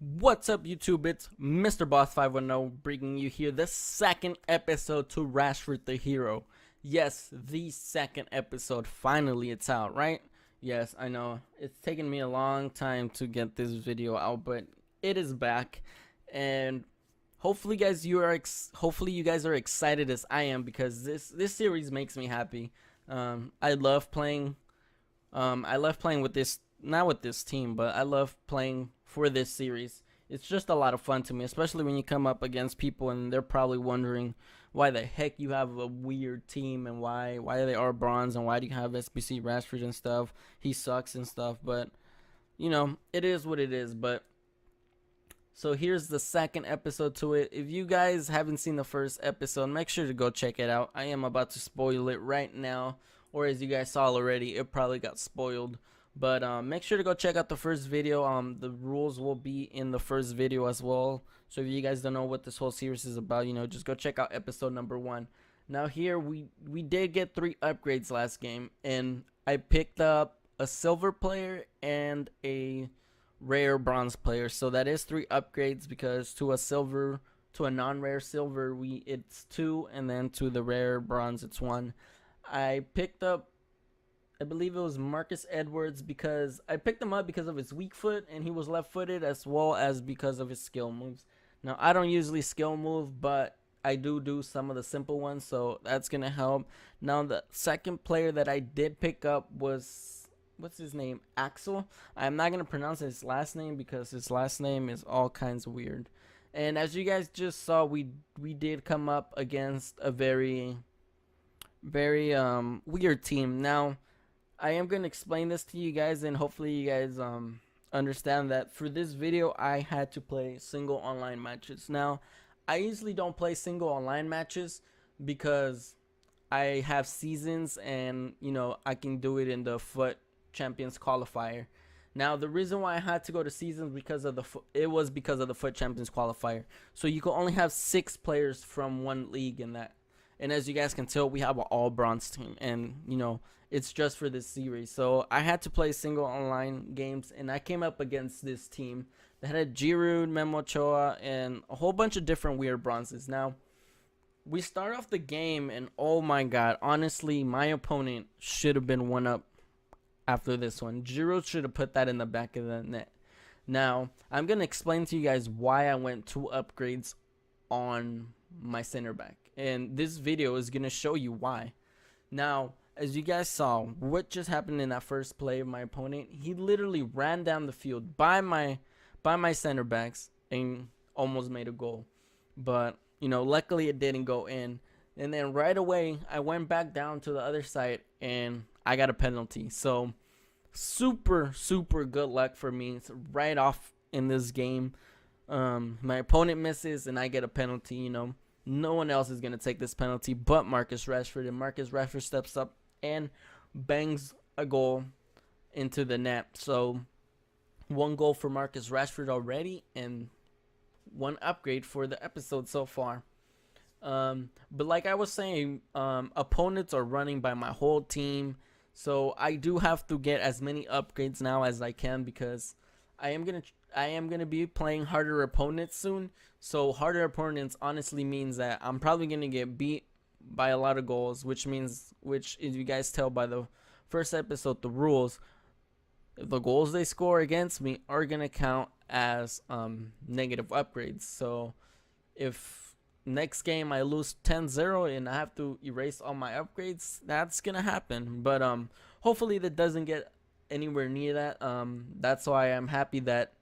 What's up, YouTube? It's Mr. Boss 510 bringing you here the second episode to Rashford the Hero. Yes, the second episode. Finally, it's out, right? Yes, I know. It's taken me a long time to get this video out, but it is back. And hopefully, hopefully you guys are excited as I am because this series makes me happy. I love playing. I love playing with this, not with this team, but I love playing for this series. It's just a lot of fun to me, especially when you come up against people and they're probably wondering why the heck you have a weird team and why they are bronze and why do you have SBC Rashford and stuff. He sucks and stuff, but you know, it is what it is. But so here's the second episode to it. If you guys haven't seen the first episode, make sure to go check it out. I am about to spoil it right now, or as you guys saw already, it probably got spoiled. But make sure to go check out the first video. The rules will be in the first video as well. So if you guys don't know what this whole series is about, you know, just go check out episode number 1. Now here we did get 3 upgrades last game, and I picked up a silver player and a rare bronze player. So that is 3 upgrades, because to a non-rare silver it's 2, and then to the rare bronze it's 1. I picked up, I believe it was Marcus Edwards, because I picked him up because of his weak foot and he was left-footed, as well as because of his skill moves. Now I don't usually skill move, but I do some of the simple ones, so that's gonna help. Now the second player that I did pick up was, what's his name, Axel. I'm not gonna pronounce his last name because his last name is all kinds of weird. And as you guys just saw, we did come up against a very weird team. Now I am going to explain this to you guys, and hopefully you guys understand that for this video I had to play single online matches. Now I usually don't play single online matches because I have seasons, and you know, I can do it in the FUT Champions qualifier. Now the reason why I had to go to seasons because of because of the FUT Champions qualifier. So you can only have 6 players from one league in that. And as you guys can tell, we have an all bronze team, and you know, it's just for this series. So I had to play single online games, and I came up against this team that had Giroud, Memo Ochoa, and a whole bunch of different weird bronzes. Now we start off the game, and oh my god, honestly, my opponent should have been 1-up after this one. Giroud should have put that in the back of the net. Now I'm gonna explain to you guys why I went 2 upgrades on my center back, and this video is gonna show you why. Now as you guys saw, what just happened in that first play of my opponent, he literally ran down the field by my center backs and almost made a goal, but you know, luckily it didn't go in. And then right away I went back down to the other side and I got a penalty. So super good luck for me. It's right off in this game. My opponent misses and I get a penalty. You know, no one else is going to take this penalty but Marcus Rashford. And Marcus Rashford steps up and bangs a goal into the net. So 1 goal for Marcus Rashford already, and 1 upgrade for the episode so far. But like I was saying, opponents are running by my whole team. So I do have to get as many upgrades now as I can, because I am gonna be playing harder opponents soon. So harder opponents honestly means that I'm probably gonna get beat by a lot of goals, which if you guys tell by the first episode, the rules, the goals they score against me are gonna count as negative upgrades. So if next game I lose 10-0 and I have to erase all my upgrades, that's gonna happen. But hopefully that doesn't get anywhere near that. That's why I'm happy that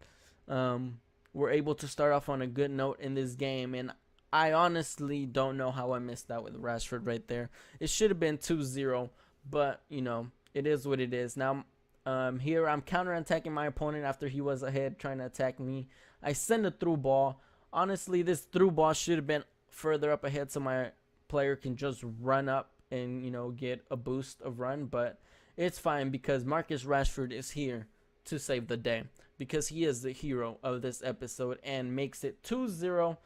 we're able to start off on a good note in this game. And I honestly don't know how I missed that with Rashford right there. It should have been 2-0, but you know, it is what it is. Now here I'm counter-attacking my opponent after he was ahead trying to attack me. I send a through ball. Honestly, this through ball should have been further up ahead so my player can just run up and, you know, get a boost of run. But it's fine because Marcus Rashford is here to save the day, because he is the hero of this episode and makes it 2-0.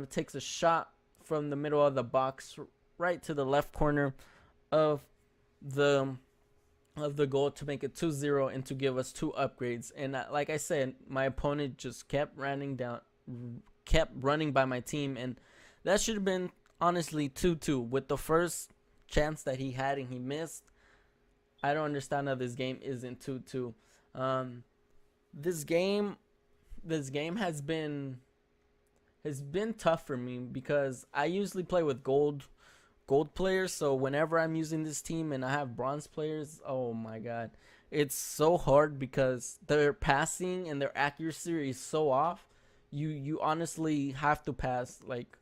Takes a shot from the middle of the box right to the left corner of the of the goal to make it 2-0 and to give us 2 upgrades. And like I said, my opponent just kept running by my team, and that should have been honestly 2-2 with the first chance that he had and he missed. I don't understand how this game isn't 2-2. This game has been tough for me because I usually play with gold players, so whenever I'm using this team and I have bronze players, oh my god, it's so hard because their passing and their accuracy is so off. You honestly have to pass like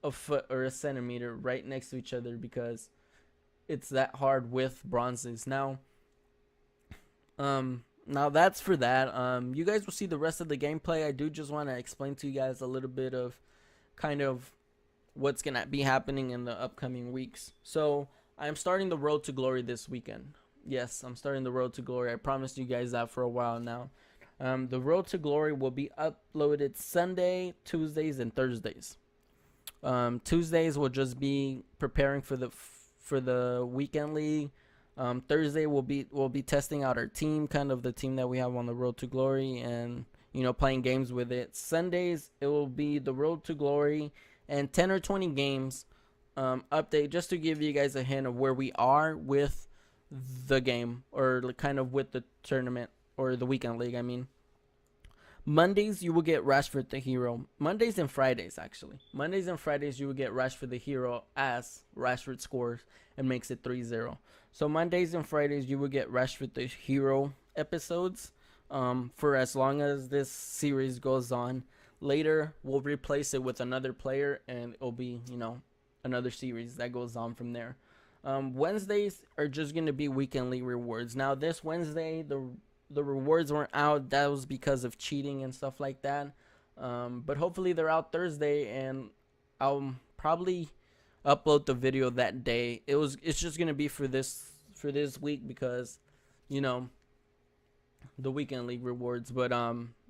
a foot or a centimeter right next to each other because it's that hard with bronzes. Now that's for that. You guys will see the rest of the gameplay. I do just want to explain to you guys a little bit of kind of what's gonna be happening in the upcoming weeks. So I'm starting the road to glory this weekend. Yes, I'm starting the road to glory. I promised you guys that for a while now. The road to glory will be uploaded Sunday, Tuesdays, and Thursdays. Tuesdays will just be preparing for the weekend league. Thursday we'll be testing out our team, kind of the team that we have on the road to glory, and playing games with it. Sundays it will be the road to glory and 10 or 20 games update, just to give you guys a hint of where we are with the game, or kind of with the tournament or the weekend league. I mean, Mondays you will get Rashford the hero. Mondays and Fridays, actually. Mondays and Fridays you will get Rashford the hero as Rashford scores and makes it 3-0. So Mondays and Fridays you will get Rashford the hero episodes for as long as this series goes on. Later we'll replace it with another player and it'll be, another series that goes on from there. Wednesdays are just going to be weekend league rewards. Now this Wednesday the rewards weren't out. That was because of cheating and stuff like that. But hopefully they're out Thursday, and I'll probably upload the video that day. It's just gonna be for this week because, the weekend league rewards. But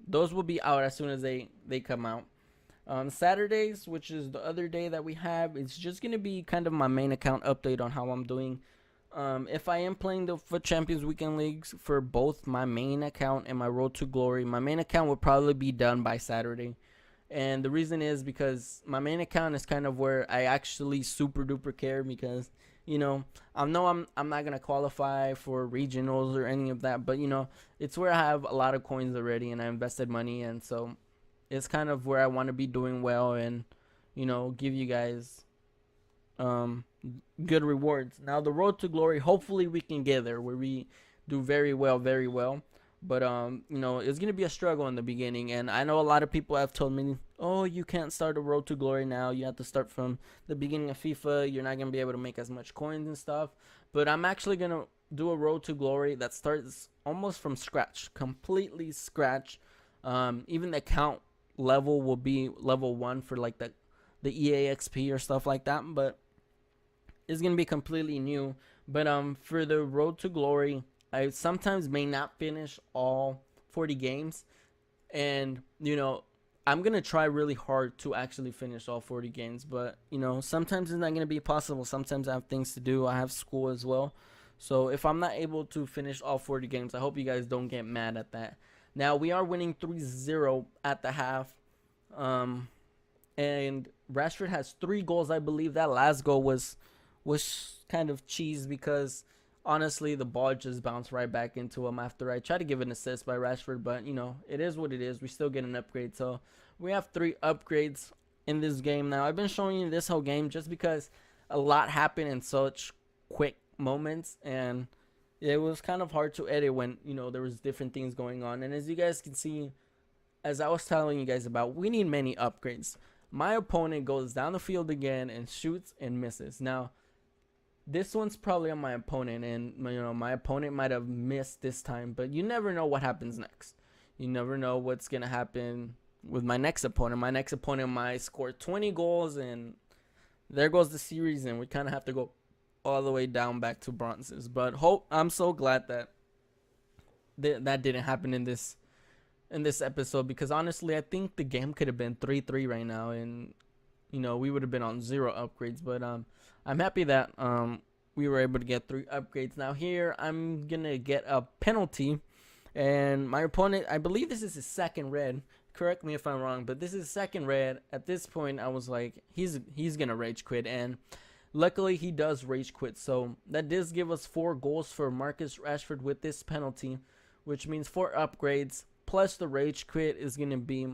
those will be out as soon as they come out. Saturdays, which is the other day that we have, it's just gonna be kind of my main account update on how I'm doing. If I am playing the FUT Champions Weekend Leagues for both my main account and my Road to Glory, my main account will probably be done by Saturday. And the reason is because my main account is kind of where I actually super duper care, because, I know I'm not going to qualify for regionals or any of that, but, it's where I have a lot of coins already and I invested money, and so it's kind of where I want to be doing well and, give you guys good rewards. Now the road to glory, hopefully we can get there where we do very well, but it's gonna be a struggle in the beginning, and I know a lot of people have told me, oh, you can't start a road to glory now, you have to start from the beginning of FIFA, you're not gonna be able to make as much coins and stuff. But I'm actually gonna do a road to glory that starts almost from scratch, completely scratch. Even the account level will be level 1 for like the EAXP or stuff like that, but it's gonna be completely new. But for the road to glory, I sometimes may not finish all 40 games, and I'm gonna try really hard to actually finish all 40 games, but sometimes it's not gonna be possible. Sometimes I have things to do, I have school as well, so if I'm not able to finish all 40 games, I hope you guys don't get mad at that. Now we are winning 3-0 at the half, and Rashford has 3 goals. I believe that last goal was kind of cheese because honestly the ball just bounced right back into him after I tried to give an assist by Rashford, but it is what it is. We still get an upgrade, so we have 3 upgrades in this game. Now I've been showing you this whole game just because a lot happened in such quick moments, and it was kind of hard to edit when there was different things going on. And as you guys can see, as I was telling you guys about, we need many upgrades. My opponent goes down the field again and shoots and misses. Now this one's probably on my opponent, and my opponent might have missed this time, but you never know what happens next. You never know what's gonna happen with my next opponent. My next opponent might score 20 goals, and there goes the series, and we kind of have to go all the way down back to bronzes. But I'm so glad that that didn't happen in this episode, because honestly I think the game could have been 3-3 right now, and we would have been on 0 upgrades. But I'm happy that we were able to get 3 upgrades. Now here, I'm gonna get a penalty, and my opponent, I believe this is his second red. Correct me if I'm wrong, but this is second red. At this point, I was like, he's gonna rage quit, and luckily he does rage quit. So that does give us 4 goals for Marcus Rashford with this penalty, which means 4 upgrades plus the rage quit is gonna be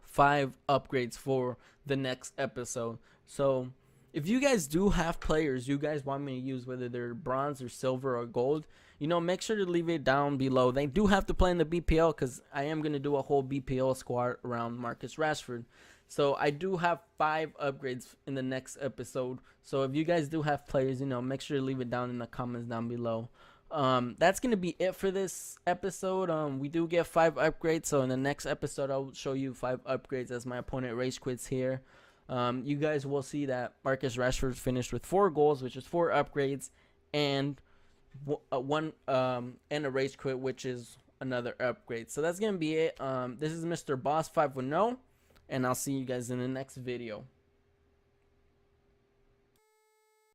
5 upgrades for the next episode. So if you guys do have players you guys want me to use, whether they're bronze or silver or gold, you know, make sure to leave it down below. They do have to play in the BPL, because I am going to do a whole BPL squad around Marcus Rashford. So I do have 5 upgrades in the next episode. So if you guys do have players, you know, make sure to leave it down in the comments down below. That's going to be it for this episode. We do get 5 upgrades. So in the next episode, I'll show you 5 upgrades as my opponent rage quits here. You guys will see that Marcus Rashford finished with 4 goals, which is 4 upgrades, and one and a rage quit, which is another upgrade. So that's gonna be it. This is Mr. Boss 510, and I'll see you guys in the next video.